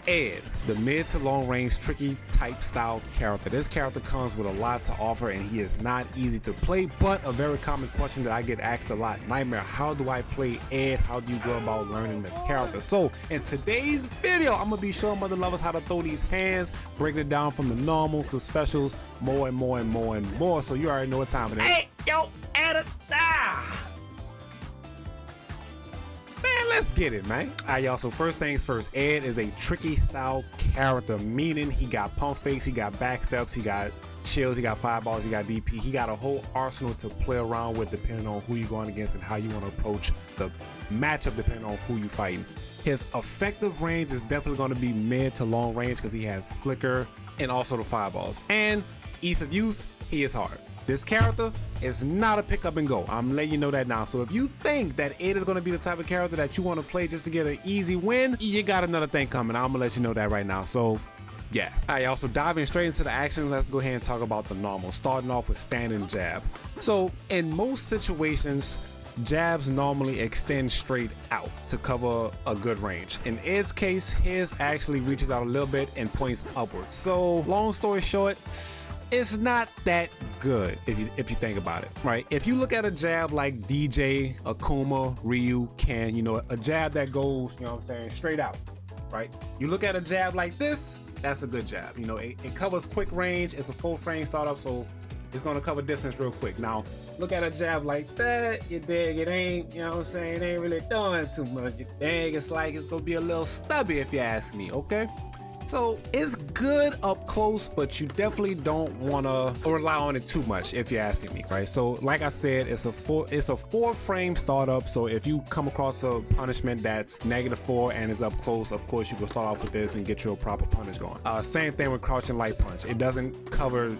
Ed, the mid to long range tricky type style character. This character comes with a lot to offer and he is not easy to play, but a very common question that I get asked a lot: Nightmare, how do I play Ed? How do you go about learning the character? So in today's video, I'm gonna be showing mother lovers how to throw these hands, breaking it down from the normals to specials, more and more and more and more. So you already know what time it is. Hey, yo, Ed, man, let's get it, man. All right, y'all, so first things first, Ed is a tricky style character, meaning he got pump fakes, he got backsteps, he got shields, he got fireballs, he got DP. He got a whole arsenal to play around with depending on who you're going against and how you want to approach the matchup depending on who you're fighting. His effective range is definitely going to be mid to long range because he has flicker and also the fireballs. And ease of use, he is hard. This character is not a pick up and go. I'm letting you know that now. So if you think that Ed is going to be the type of character that you want to play just to get an easy win, you got another thing coming. I'm going to let you know that right now. So yeah. All right, y'all, so diving straight into the action, let's go ahead and talk about the normal, starting off with standing jab. So in most situations, jabs normally extend straight out to cover a good range. In Ed's case, his actually reaches out a little bit and points upwards. So long story short, it's not that good if you think about it, right? If you look at a jab like DJ, Akuma, Ryu, Ken, you know, a jab that goes, you know what I'm saying, straight out, right? You look at a jab like this, that's a good jab. You know, it covers quick range, it's a full frame startup, so it's gonna cover distance real quick. Now, look at a jab like that, you dig, it ain't, you know what I'm saying, it ain't really doing too much. You dig, it's like it's gonna be a little stubby if you ask me, okay? So it's good up close, but you definitely don't want to rely on it too much if you're asking me, right? So like I said, it's a four frame startup. So if you come across a punishment that's -4 and is up close, of course you can start off with this and get your proper punish going. Same thing with crouching light punch. It doesn't cover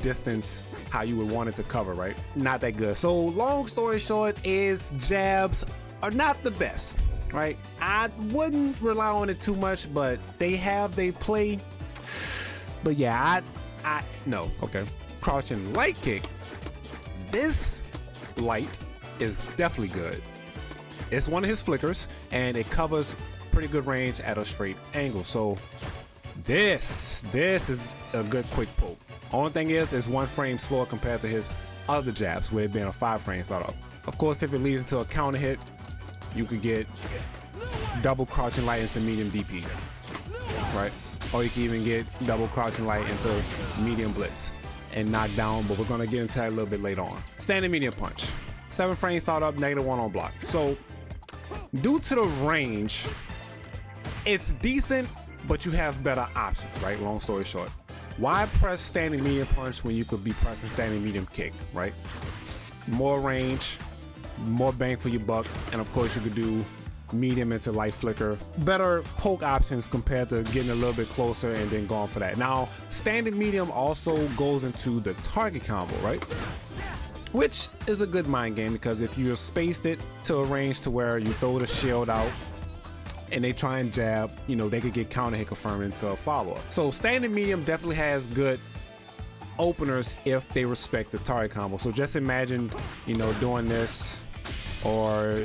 distance how you would want it to cover, right? Not that good. So long story short is jabs are not the best, right? I wouldn't rely on it too much, but they play. But yeah, I no, okay. Crouching light kick. This light is definitely good. It's one of his flickers and it covers pretty good range at a straight angle. So this is a good quick poke. Only thing is, it's 1 frame slower compared to his other jabs where it being a 5 frame startup. Of course, if it leads into a counter hit, you could get double crouching light into medium DP, right? Or you can even get double crouching light into medium blitz and knock down, but we're gonna get into that a little bit later on. Standing medium punch, 7 frame startup, -1 on block. So due to the range, it's decent, but you have better options, right? Long story short, why press standing medium punch when you could be pressing standing medium kick, right? More range, more bang for your buck, and of course you could do medium into light flicker. Better poke options compared to getting a little bit closer and then going for that. Now, standing medium also goes into the target combo, right? Which is a good mind game because if you have spaced it to a range to where you throw the shield out and they try and jab, you know, they could get counter hit confirmed into a follow-up. So standing medium definitely has good openers if they respect the target combo. So just imagine, you know, doing this or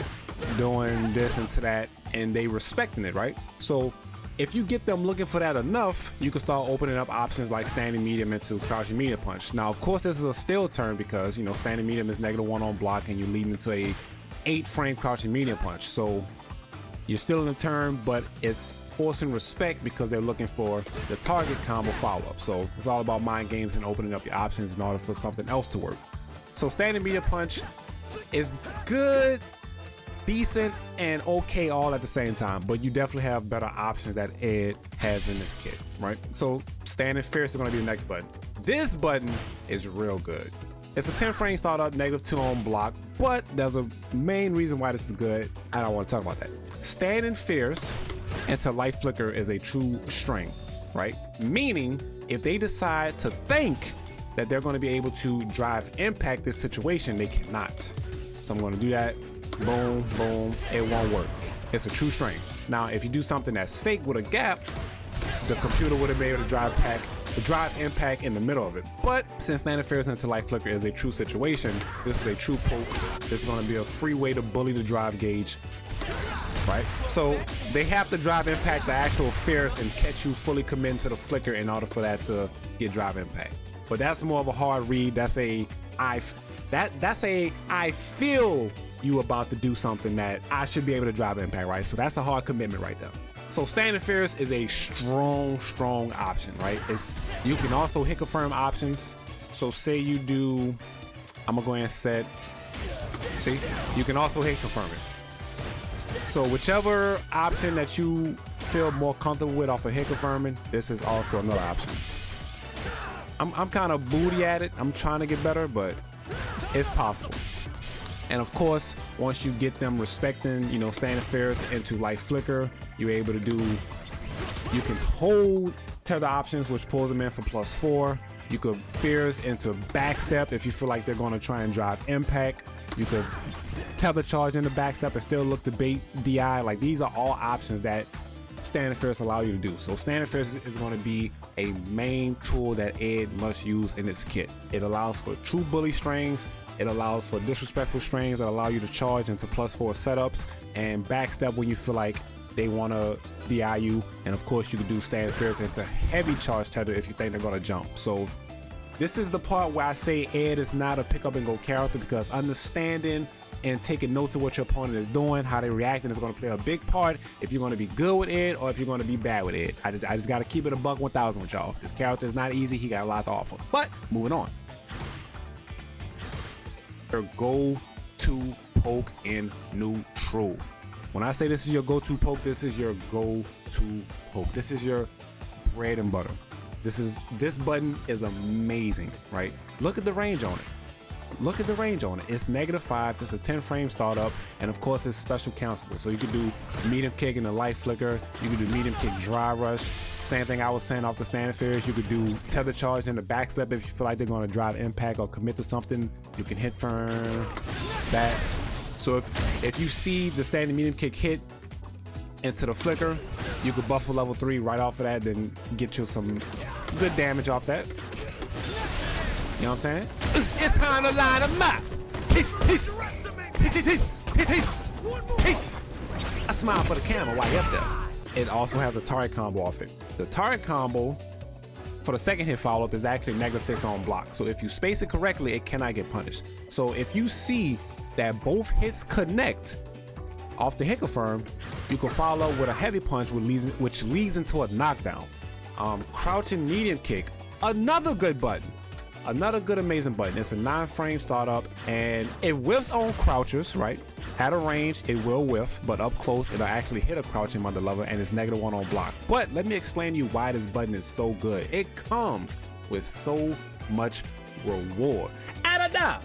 doing this into that and they respecting it, right? So if you get them looking for that enough, you can start opening up options like standing medium into crouching medium punch. Now, of course, this is a still turn because, you know, standing medium is -1 on block and you lead into a 8 frame crouching medium punch. So you're still in the turn, but it's forcing respect because they're looking for the target combo follow-up. So it's all about mind games and opening up your options in order for something else to work. So standing medium punch is good, decent, and okay all at the same time, but you definitely have better options that Ed has in this kit, right? So standing fierce is going to be the next button. This button is real good. It's a 10 frame startup, -2 on block, but there's a main reason why this is good. I don't want to talk about that. Standing fierce into light flicker is a true string, right? Meaning if they decide to think that they're going to be able to drive impact this situation, they cannot. So I'm going to do that. Boom, boom, it won't work. It's a true string. Now, if you do something that's fake with a gap, the computer would have been able to drive impact in the middle of it. But since standing fierce into light flicker is a true situation, this is a true poke. This is going to be a free way to bully the drive gauge. right? So they have to drive impact the actual fierce and catch you fully commit to the flicker in order for that to get drive impact. But that's more of a hard read. That's a I feel you about to do something that I should be able to drive impact, right? So that's a hard commitment right there. So standing fierce is a strong option, right? You can also hit confirm options. So say you do, I'm gonna go ahead and set, see, you can also hit confirm it. So whichever option that you feel more comfortable with off of hit confirming, this is also another option. I'm kind of booty at it. I'm trying to get better, but it's possible. And of course, once you get them respecting, you know, standing fierce into like flicker, you're able to do, you can hold tether options, which pulls them in for +4. You could fierce into backstep if you feel like they're going to try and drive impact. You could tether charge into backstep and still look to bait DI. Like, these are all options that standing fierce allow you to do. So standing fierce is going to be a main tool that Ed must use in this kit. It allows for true bully strings. It allows for disrespectful strings that allow you to charge into +4 setups and backstep when you feel like they want to DI you. And of course, you can do standing fierce into heavy charge tether if you think they're going to jump. So this is the part where I say Ed is not a pick up and go character, because understanding and taking notes of what your opponent is doing, how they're reacting, is going to play a big part if you're going to be good with Ed or if you're going to be bad with Ed. I just got to keep it a buck 1000 with y'all. This character is not easy. He got a lot to offer. But moving on. Your go-to poke in neutral. When I say this is your go-to poke, this is your go-to poke. This is your bread and butter. This button is amazing, right? Look at the range on it. Look at the range on it. It's -5. It's a 10 frame startup, and of course it's special cancelable. So you can do medium kick and a light flicker. You can do medium kick dry rush. Same thing I was saying off the standing fierce. You could do tether charge in the backstep if you feel like they're going to drive impact or commit to something. You can hit firm that. So if you see the standing medium kick hit into the flicker, you could buff a level 3 right off of that, then get you some good damage off that. You know what I'm saying? It's time to line them up. I smile for the camera while you're up there. It also has a turret combo off it. The turret combo for the second hit follow-up is actually -6 on block. So if you space it correctly, it cannot get punished. So if you see that both hits connect off the hit confirm, you can follow with a heavy punch, which leads into a knockdown. Crouching medium kick, another good button. Another good amazing button. It's a 9 frame startup and it whiffs on crouchers, right? At a range it will whiff, but up close it'll actually hit a crouching mother lover, and it's -1 on block. But let me explain to you why this button is so good. It comes with so much reward. Adada!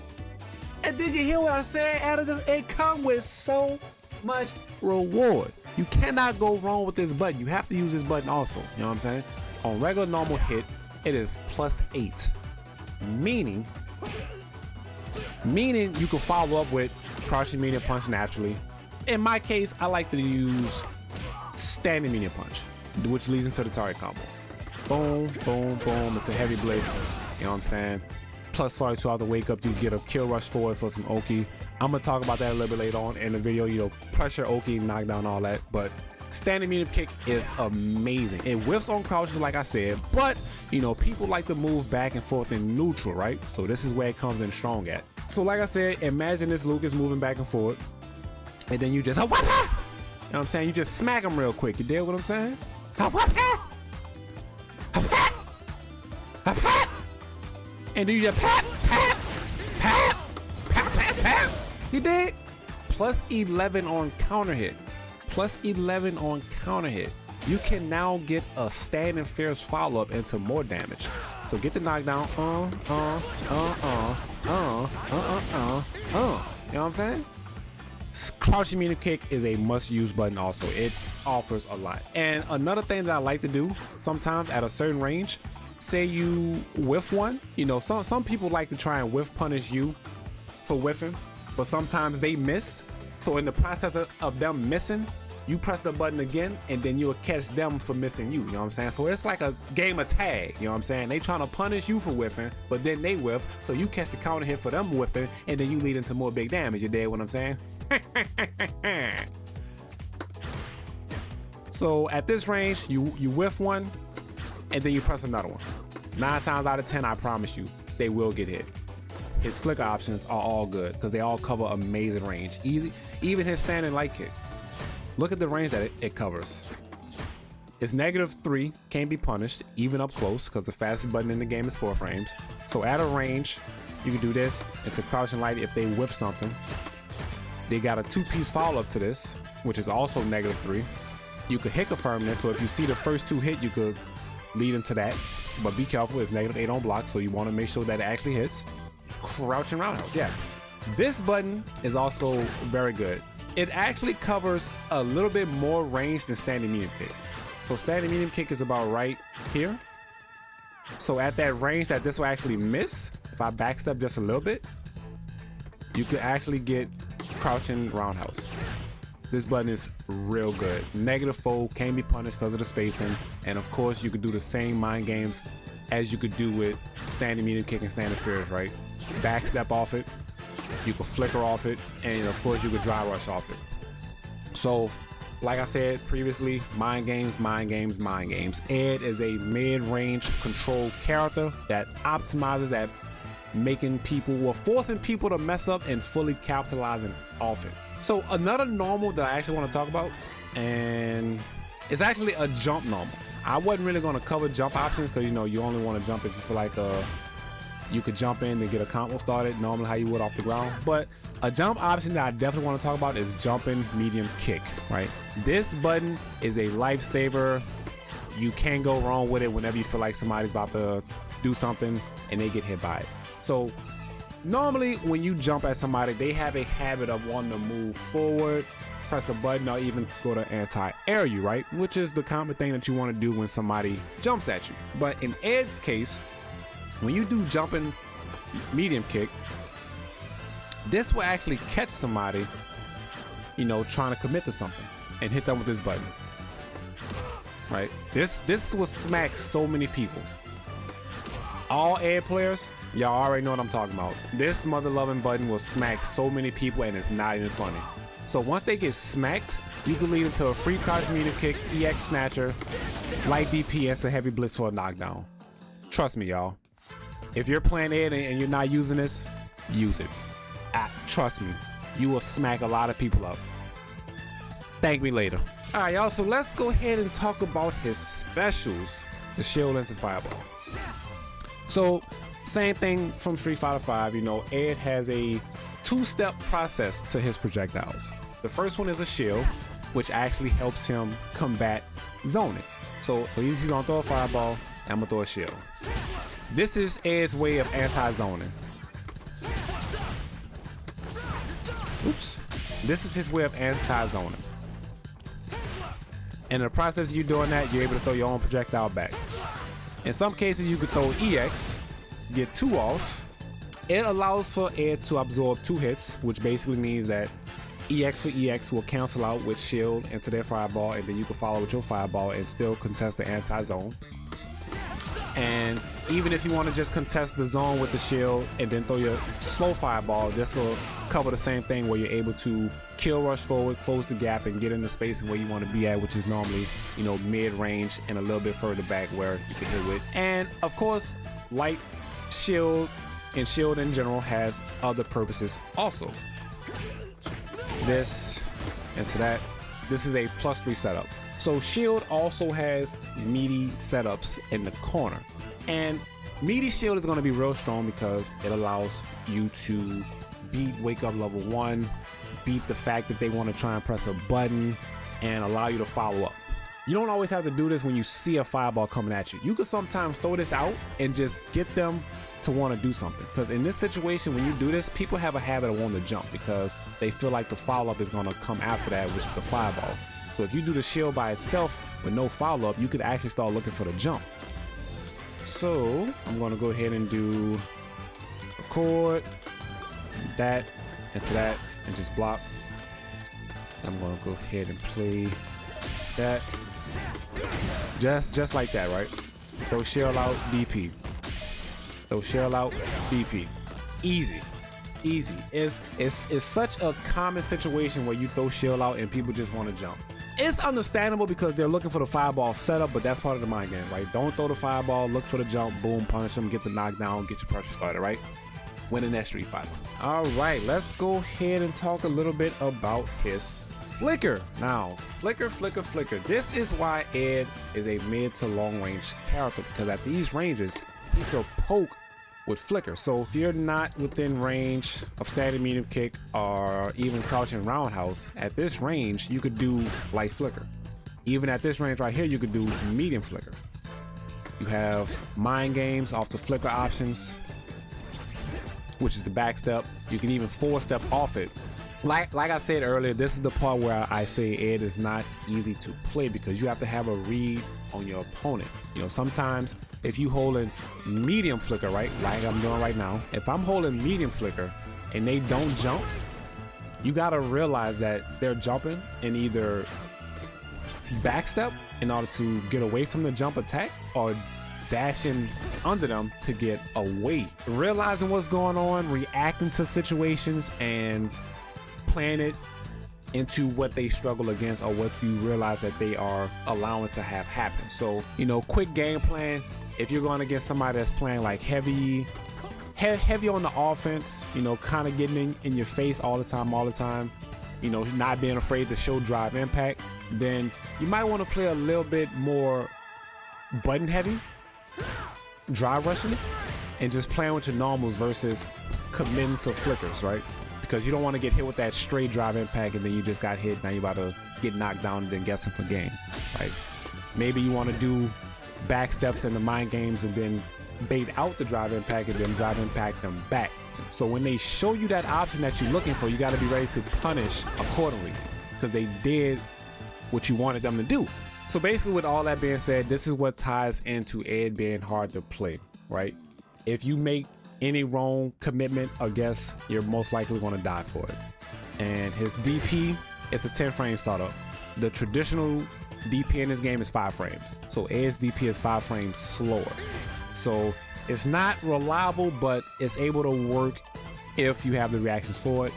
And did you hear what I said, Adada? It comes with so much reward. You cannot go wrong with this button. You have to use this button also. You know what I'm saying? On regular normal hit, it is +8. Meaning you can follow up with crouching medium punch naturally. In my case, I like to use standing medium punch, which leads into the target combo. Boom, boom, boom. It's a heavy blitz. You know what I'm saying? +42 out the wake up, you get a kill rush forward for some Oki. I'm gonna talk about that a little bit later on in the video. You know, pressure Oki, knockdown, all that. But standing medium kick is amazing. It whiffs on crouches, like I said, but you know, people like to move back and forth in neutral, right? So this is where it comes in strong at. So like I said, imagine this Luke is moving back and forth, and then you just, you know what I'm saying? You just smack him real quick. You deal with what I'm saying? And then you just pat. You dig? +11 on counter hit. +11 on counter hit. You can now get a standing fierce follow-up into more damage. So get the knockdown. You know what I'm saying? Crouching medium kick is a must-use button also. It offers a lot. And another thing that I like to do sometimes at a certain range, say you whiff one, you know, some people like to try and whiff punish you for whiffing, but sometimes they miss. So in the process of them missing, you press the button again and then you'll catch them for missing you. You know what I'm saying? So it's like a game of tag. You know what I'm saying? They trying to punish you for whiffing, but then they whiff. So you catch the counter hit for them whiffing, and then you lead into more big damage. You dig what I'm saying? So at this range, you whiff one, and then you press another one. 9 times out of 10, I promise you, they will get hit. His flicker options are all good because they all cover amazing range. Even his standing light kick. Look at the range that it covers. It's -3, can't be punished, even up close, because the fastest button in the game is 4 frames. So at a range, you can do this. It's a crouching light if they whiff something. They got a 2-piece follow-up to this, which is also -3. You could hit confirm this, so if you see the first 2 hit, you could lead into that. But be careful, it's -8 on block, so you want to make sure that it actually hits. Crouching roundhouse, yeah. This button is also very good. It actually covers a little bit more range than standing medium kick. So standing medium kick is about right here. So at that range that this will actually miss, if I backstep just a little bit, you could actually get crouching roundhouse. This button is real good. -4, can't be punished because of the spacing. And of course, you could do the same mind games as you could do with standing medium kick and standing fears, right? Backstep off it, you could flicker off it, and of course you could dry rush off it. So, like I said previously, mind games, mind games, mind games. Ed is a mid-range control character that optimizes at making people, or forcing people to mess up and fully capitalizing off it. So another normal that I actually want to talk about, and it's actually a jump normal. I wasn't really going to cover jump options because, you know, you only want to jump if you feel like you could jump in and get a combo started normally how you would off the ground. But a jump option that I definitely want to talk about is jumping medium kick, right? This button is a lifesaver. You can't go wrong with it whenever you feel like somebody's about to do something and they get hit by it. So normally when you jump at somebody, they have a habit of wanting to move forward, press a button, or even go to anti-air you, right? Which is the common thing that you want to do when somebody jumps at you. But in Ed's case, when you do jumping medium kick, this will actually catch somebody, you know, trying to commit to something and hit them with this button, right? This will smack so many people. All Ed players, y'all already know what I'm talking about. This mother-loving button will smack so many people and it's not even funny. So once they get smacked, you can lead into a free crouch medium kick, EX snatcher, light DP into heavy blitz for a knockdown. Trust me, y'all. If you're playing Ed and you're not using this, use it. Trust me, you will smack a lot of people up. Thank me later. All right, y'all, so let's go ahead and talk about his specials, the shield into fireball. So same thing from Street Fighter V, you know, Ed has a 2-step process to his projectiles. The first one is a shield, which actually helps him combat zoning. So he's gonna throw a fireball, and I'm gonna throw a shield. This is Ed's way of anti-zoning. Oops. This is his way of anti-zoning. And in the process of you doing that, you're able to throw your own projectile back. In some cases, you could throw EX, get 2 off. It allows for Ed to absorb 2 hits, which basically means that EX for EX will cancel out with shield into their fireball, and then you can follow with your fireball and still contest the anti-zone. And even if you want to just contest the zone with the shield and then throw your slow fireball, this will cover the same thing where you're able to kill rush forward, close the gap, and get into space where you want to be at, which is normally, you know, mid-range and a little bit further back where you can hit with. And of course, light shield and shield in general has other purposes also. This into that. This is a +3 setup. So shield also has meaty setups in the corner. And meaty shield is going to be real strong because it allows you to beat wake up level 1, beat the fact that they want to try and press a button, and allow you to follow up. You don't always have to do this when you see a fireball coming at you. You could sometimes throw this out and just get them to want to do something. Because in this situation, when you do this, people have a habit of wanting to jump because they feel like the follow-up is going to come after that, which is the fireball. So if you do the shield by itself with no follow-up, you could actually start looking for the jump. So I'm going to go ahead and do record, that, into that, and just block. I'm going to go ahead and play that. Just like that, right? Throw shield out, DP. Throw shield out, DP. Easy. Easy. It's such a common situation where you throw shield out and people just want to jump. It's understandable because they're looking for the fireball setup, but that's part of the mind game, right? Don't throw the fireball, look for the jump, boom, punish them, get the knockdown, get your pressure started, right? Winning that Street Fighter. All right, let's go ahead and talk a little bit about his flicker. Now, flicker. This is why Ed is a mid to long range character, because at these ranges, he can poke with flicker. So if you're not within range of standing medium kick or even crouching roundhouse, at this range, you could do light flicker. Even at this range right here, you could do medium flicker. You have mind games off the flicker options, which is the back step. You can even forward step off it. Like I said earlier, this is the part where I say Ed is not easy to play because you have to have a read on your opponent. You know, sometimes if you holding medium flicker, right, like I'm doing right now, if I'm holding medium flicker and they don't jump, you gotta realize that they're jumping and either backstep in order to get away from the jump attack or dashing under them to get away. Realizing what's going on, reacting to situations, and playing it into what they struggle against or what you realize that they are allowing to have happen. So, you know, quick game plan. If you're going against somebody that's playing like heavy on the offense, you know, kind of getting in your face all the time, you know, not being afraid to show drive impact, then you might want to play a little bit more button heavy, drive rushing, and just playing with your normals versus committing to flickers, right? Because you don't want to get hit with that straight drive impact and then you just got hit, now you're about to get knocked down and then guessing for game, right? Maybe you want to do back steps in the mind games and then bait out the drive impact and then drive impact them back. So when they show you that option that you're looking for, you got to be ready to punish accordingly because they did what you wanted them to do. So basically, with all that being said, this is what ties into Ed being hard to play, right? If you make any wrong commitment or guess, you're most likely going to die for it. And his DP, it's a 10 frame startup. The traditional DP in this game is 5 frames. So Ed's DP is 5 frames slower. So it's not reliable, but it's able to work if you have the reactions for it.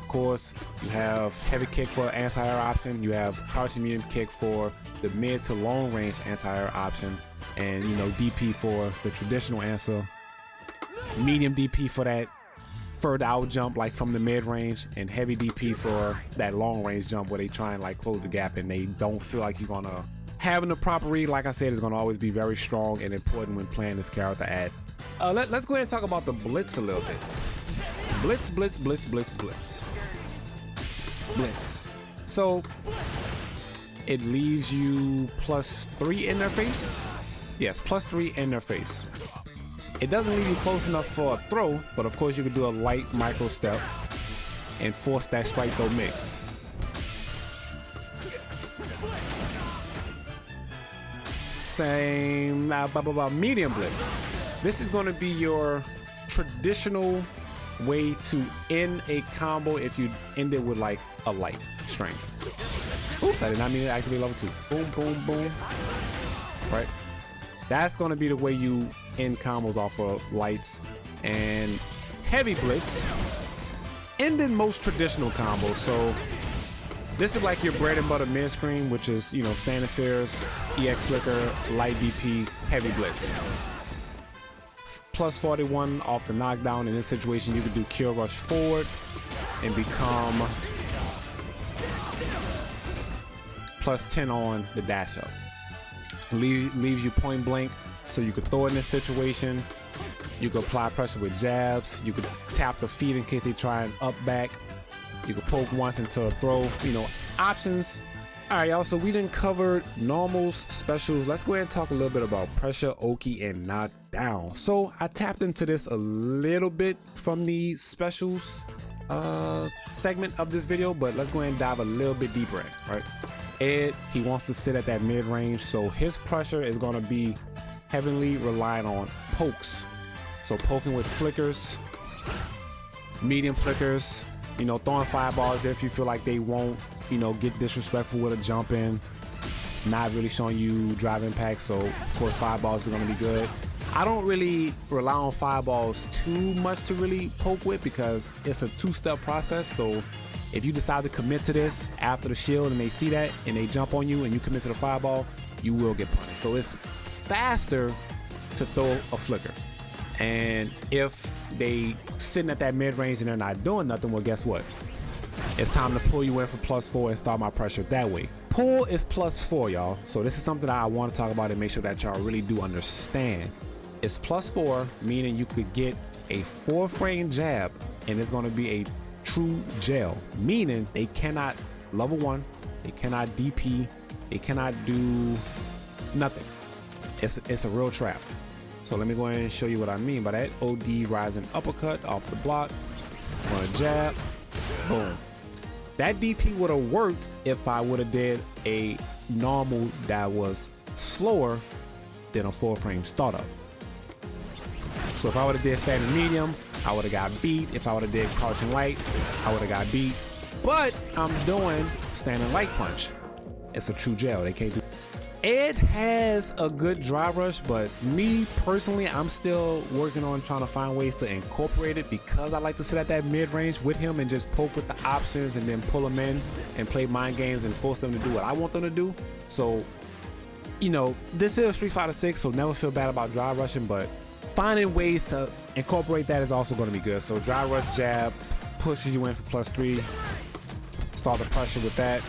Of course, you have heavy kick for anti-air option. You have crouching medium kick for the mid to long range anti-air option. And, you know, DP for the traditional answer. Medium DP for that further out jump, like from the mid range, and heavy DP for that long range jump where they try and like close the gap and they don't feel like you're gonna having the proper read. Like I said, is gonna always be very strong and important when playing this character at. Let's go ahead and talk about the blitz a little bit. Blitz. So it leaves you +3 in their face. Yes, +3 in their face. It doesn't leave you close enough for a throw, but of course you could do a light micro step and force that strike throw mix. Same medium blitz. This is going to be your traditional way to end a combo if you end it with like a light strength. Oops, I did not mean to activate level 2. Boom, boom, boom. Right? That's going to be the way you end combos off of lights. And heavy blitz, ending most traditional combos. So this is like your bread and butter mid screen, which is, you know, standing fairs, EX flicker, light DP, heavy blitz. +41 off the knockdown. In this situation, you could do kill rush forward and become +10 on the dash up. Leaves you point blank, so you could throw in this situation. You could apply pressure with jabs. You could tap the feet in case they try and up back. You could poke once into a throw. You know, options. All right, y'all. So we didn't cover normals, specials. Let's go ahead and talk a little bit about pressure, Oki, and knockdown. So I tapped into this a little bit from the specials segment of this video, but let's go ahead and dive a little bit deeper in, right? Ed, he wants to sit at that mid-range, so his pressure is going to be heavily relying on pokes. So poking with flickers, medium flickers, you know, throwing fireballs if you feel like they won't, you know, get disrespectful with a jump in, not really showing you drive impact, so of course fireballs are going to be good. I don't really rely on fireballs too much to really poke with because it's a 2-step process, so If you decide to commit to this after the shield and they see that and they jump on you and you commit to the fireball, you will get punished. So it's faster to throw a flicker. And if they sitting at that mid-range and they're not doing nothing, well, guess what? It's time to pull you in for +4 and start my pressure that way. Pull is +4, y'all. So this is something that I want to talk about and make sure that y'all really do understand. It's +4, meaning you could get a 4-frame jab and it's going to be a true gel, meaning they cannot level 1, they cannot DP, they cannot do nothing. It's a real trap. So let me go ahead and show you what I mean by that. OD rising uppercut off the block, one jab, boom. That DP would have worked if I would have did a normal that was slower than a 4-frame startup. So if I would have did standing medium, I would have got beat. If I would have did crouching light, I would have got beat. But I'm doing standing light punch. It's a true gel. They can't do. Ed has a good drive rush, but me personally, I'm still working on trying to find ways to incorporate it because I like to sit at that mid-range with him and just poke with the options and then pull them in and play mind games and force them to do what I want them to do. So, you know, this is Street Fighter 6, so never feel bad about drive rushing, but finding ways to incorporate that is also going to be good. So drive rush jab pushes you in for +3. Start the pressure with that.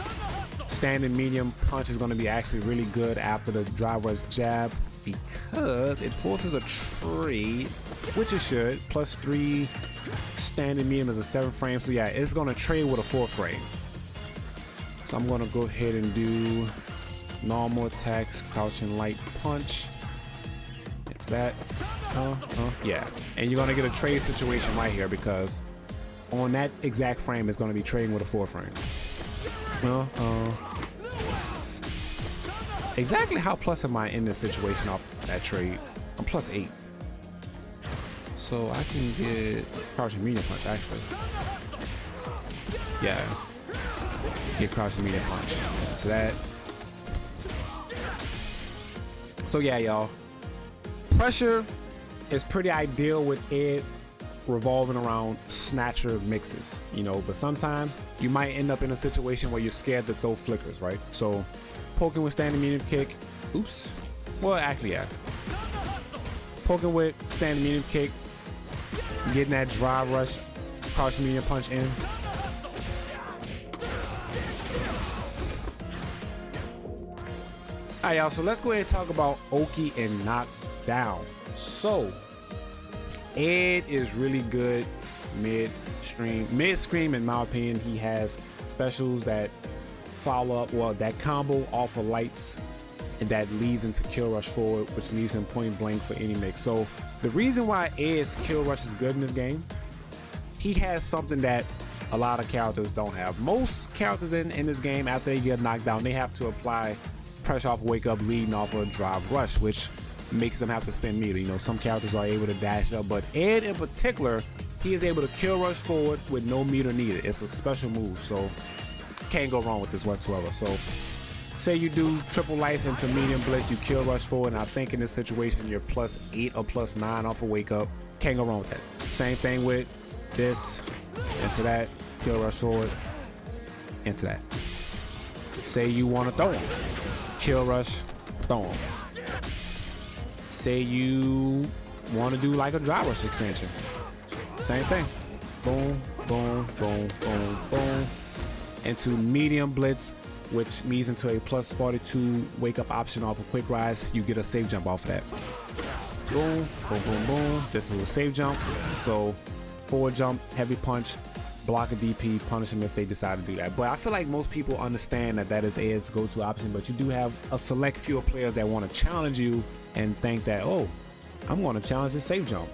Standing medium punch is going to be actually really good after the drive rush jab because it forces a trade, which it should. +3. Standing medium is a 7-frame, so yeah, it's going to trade with a 4-frame. So I'm going to go ahead and do normal attacks, crouching light punch. It's that. Yeah, and you're gonna get a trade situation right here because on that exact frame it's gonna be trading with a 4-frame. Exactly how plus am I in this situation off that trade? I'm +8, so I can get crouching medium punch actually. Yeah, get crouching medium punch to that. So yeah, y'all, pressure is pretty ideal with Ed revolving around snatcher mixes, you know, but sometimes you might end up in a situation where you're scared to throw flickers, right? So poking with standing medium kick, oops, well actually yeah, poking with standing medium kick, getting that drive rush, crouching medium punch in. Alright y'all, so let's go ahead and talk about Oki and Knockdown. So Ed is really good mid-stream in my opinion. He has specials that follow up, well, that combo off of lights and that leads into kill rush forward, which leaves him point blank for any mix. So the reason why Ed's kill rush is good in this game, he has something that a lot of characters don't have. Most characters in this game, after they get knocked down, they have to apply pressure off wake up leading off of a drive rush, which makes them have to spend meter. You know, some characters are able to dash up, but Ed in particular, he is able to kill rush forward with no meter needed. It's a special move, so can't go wrong with this whatsoever. So say you do triple lights into medium blitz, you kill rush forward, and I think in this situation you're +8 or +9 off a wake up. Can't go wrong with that. Same thing with this, into that, kill rush forward, into that. Say you want to throw him, kill rush, throw him. Say you want to do like a drive rush extension, same thing. Boom, boom, boom, boom, boom. Into medium blitz, which leads into a +42 wake up option off a quick rise. You get a safe jump off of that. Boom, boom, boom, boom. This is a safe jump. So forward jump, heavy punch, block a DP, punish them if they decide to do that. But I feel like most people understand that that is Ed's go-to option, but you do have a select few players that want to challenge you and think that, oh, I'm going to challenge the safe jump.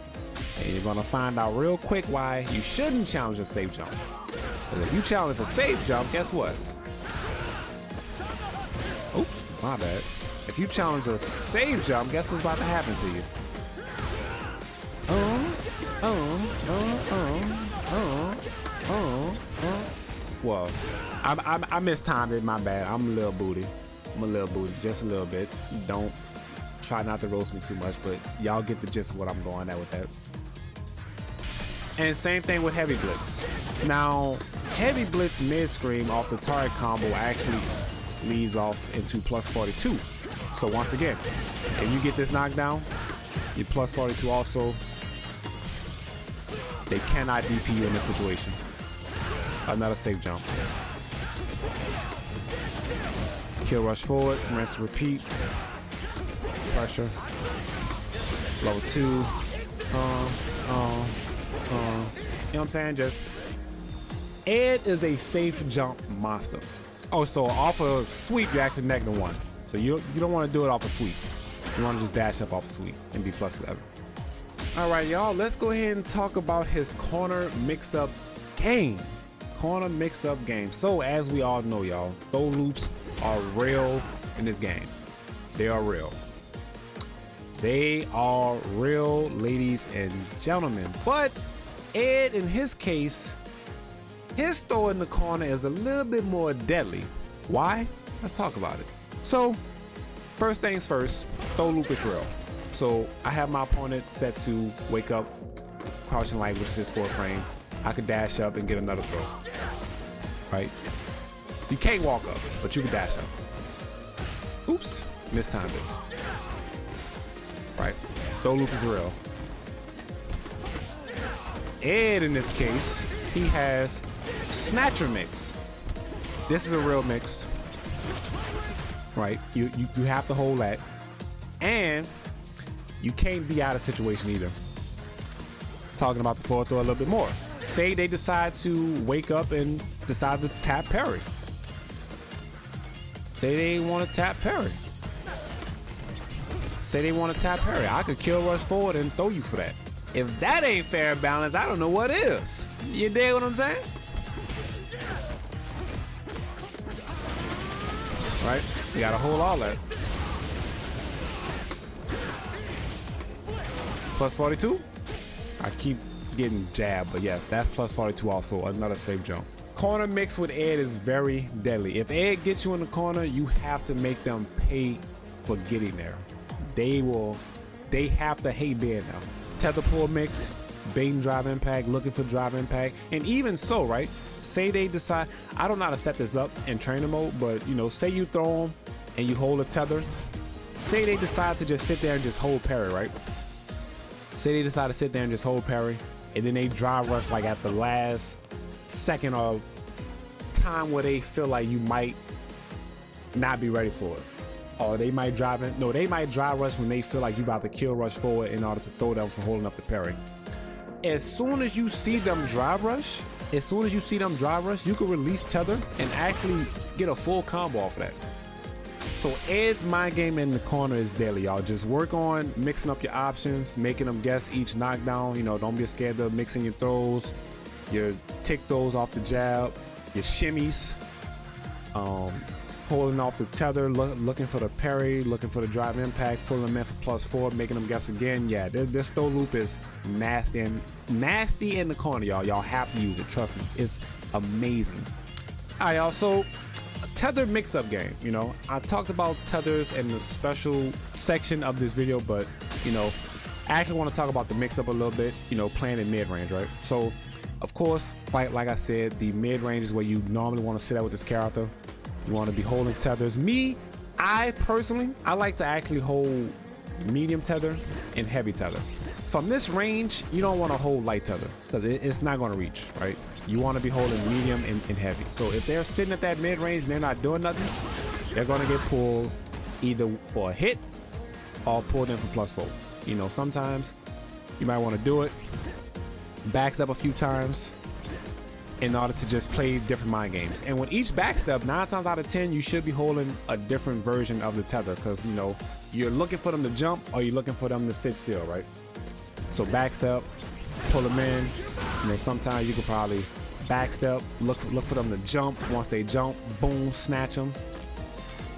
And you're going to find out real quick why you shouldn't challenge a safe jump. Because if you challenge a safe jump, guess what? Oops, my bad. If you challenge a safe jump, guess what's about to happen to you? Well, I mistimed it, my bad. I'm a little booty. Just a little bit. Don't try not to roast me too much, but y'all get the gist of what I'm going at with that. And same thing with heavy blitz. Now, Heavy blitz mid scream off the target combo actually leads off into plus 42. So once again, if you get this knockdown, you plus 42 also. They cannot DP you in this situation. Another safe jump. Kill rush forward, rinse repeat. Pressure. Level 2. You know what I'm saying? Just Ed is a safe jump monster. Oh, so off a sweep, you actually negative 1. So you don't want to do it off a sweep. You want to just dash up off a sweep and be plus 11. All right, y'all, let's go ahead and talk about his corner mix-up game. Corner mix-up game. So as we all know, y'all, throw loops are real in this game. They are real. They are real, ladies and gentlemen. But Ed, in his case, his throw in the corner is a little bit more deadly. Why? Let's talk about it. So, first things first, throw loop is real. So I have my opponent set to wake up, crouching light, which is 4th frame. I could dash up and get another throw. Right? You can't walk up, but you can dash up. Oops, mistimed it. Right? Throw loop is real. Ed, in this case, he has snatcher mix. This is a real mix. Right? You have to hold that. And you can't be out of situation either. Talking about the forward throw a little bit more. Say they decide to wake up and decide to tap parry. Say they want to tap parry. Say they want to tap parry. I could kill rush forward and throw you for that. If that ain't fair and balanced, I don't know what is. You dig what I'm saying? Right? You gotta hold all that. Plus 42? I keep getting jabbed, but yes, that's plus 42 also, another safe jump. Corner mix with Ed is very deadly. If Ed gets you in the corner, you have to make them pay for getting there. They have to hate being there. Tether pull mix, baiting drive impact, looking for drive impact, and even so, right? Say they decide, I don't know how to set this up in trainer mode, but you know, say you throw them and you hold a tether. Say they decide to just sit there and just hold parry, right? Say they decide to sit there and just hold parry, and then they drive rush like at the last second of time where they feel like you might not be ready for it. Or they might drive in, no, they might drive rush when they feel like you about to kill rush forward in order to throw them for holding up the parry. As soon as you see them drive rush, you can release tether and actually get a full combo off of that. So Ed's mind game in the corner is deadly, y'all. Just work on mixing up your options, making them guess each knockdown. You know, don't be scared of mixing your throws, your tick throws off the jab, your shimmies, pulling off the tether, looking for the parry, looking for the drive impact, pulling them in for +4, making them guess again. Yeah, this throw loop is nasty in the corner, y'all. Y'all have to use it. Trust me, it's amazing. All right, y'all. So tether mix-up game. You know, I talked about tethers in the special section of this video, but you know, I actually want to talk about the mix-up a little bit. You know, playing in mid-range, right? So, of course, like I said, the mid-range is where you normally want to sit out with this character. You want to be holding tethers. I personally like to actually hold medium tether and heavy tether. From this range, you don't want to hold light tether because it's not going to reach, right? You want to be holding medium and heavy. So if they're sitting at that mid-range and they're not doing nothing, they're going to get pulled either for a hit or pulled in for +4. You know, sometimes you might want to do it, backstep a few times in order to just play different mind games. And with each backstep, 9 times out of 10, you should be holding a different version of the tether because, you know, you're looking for them to jump or you're looking for them to sit still, right? So backstep, pull them in. You know, sometimes you could probably backstep, look for them to jump. Once they jump, boom, snatch them.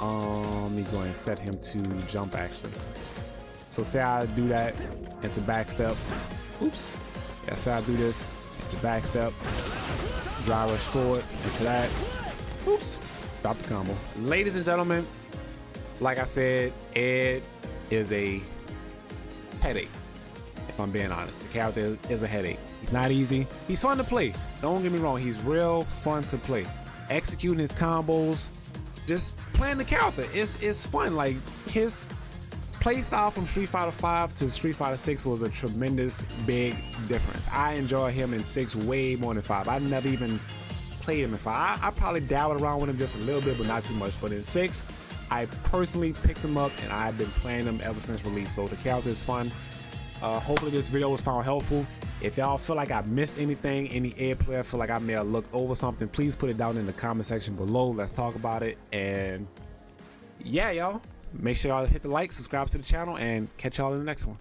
Let me go ahead and set him to jump actually. So say I do that into backstep. Oops. Yeah, say I do this into backstep. Drive rush forward into that. Oops. Drop the combo. Ladies and gentlemen, like I said, Ed is a headache. if I'm being honest. The character is a headache. He's not easy. He's fun to play. Don't get me wrong. He's real fun to play. Executing his combos, just playing the character, it's fun. Like, his playstyle from Street Fighter 5 to Street Fighter 6 was a tremendous big difference. I enjoy him in 6 way more than 5. I never even played him in 5. I probably dabbled around with him just a little bit, but not too much. But in 6, I personally picked him up and I've been playing him ever since release. So the character is fun. Hopefully this video was found helpful. If y'all feel like I missed anything, any Ed player feel like I may have looked over something, please put it down in the comment section below. Let's talk about it. And yeah, y'all, make sure y'all hit the like, subscribe to the channel, and catch y'all in the next one.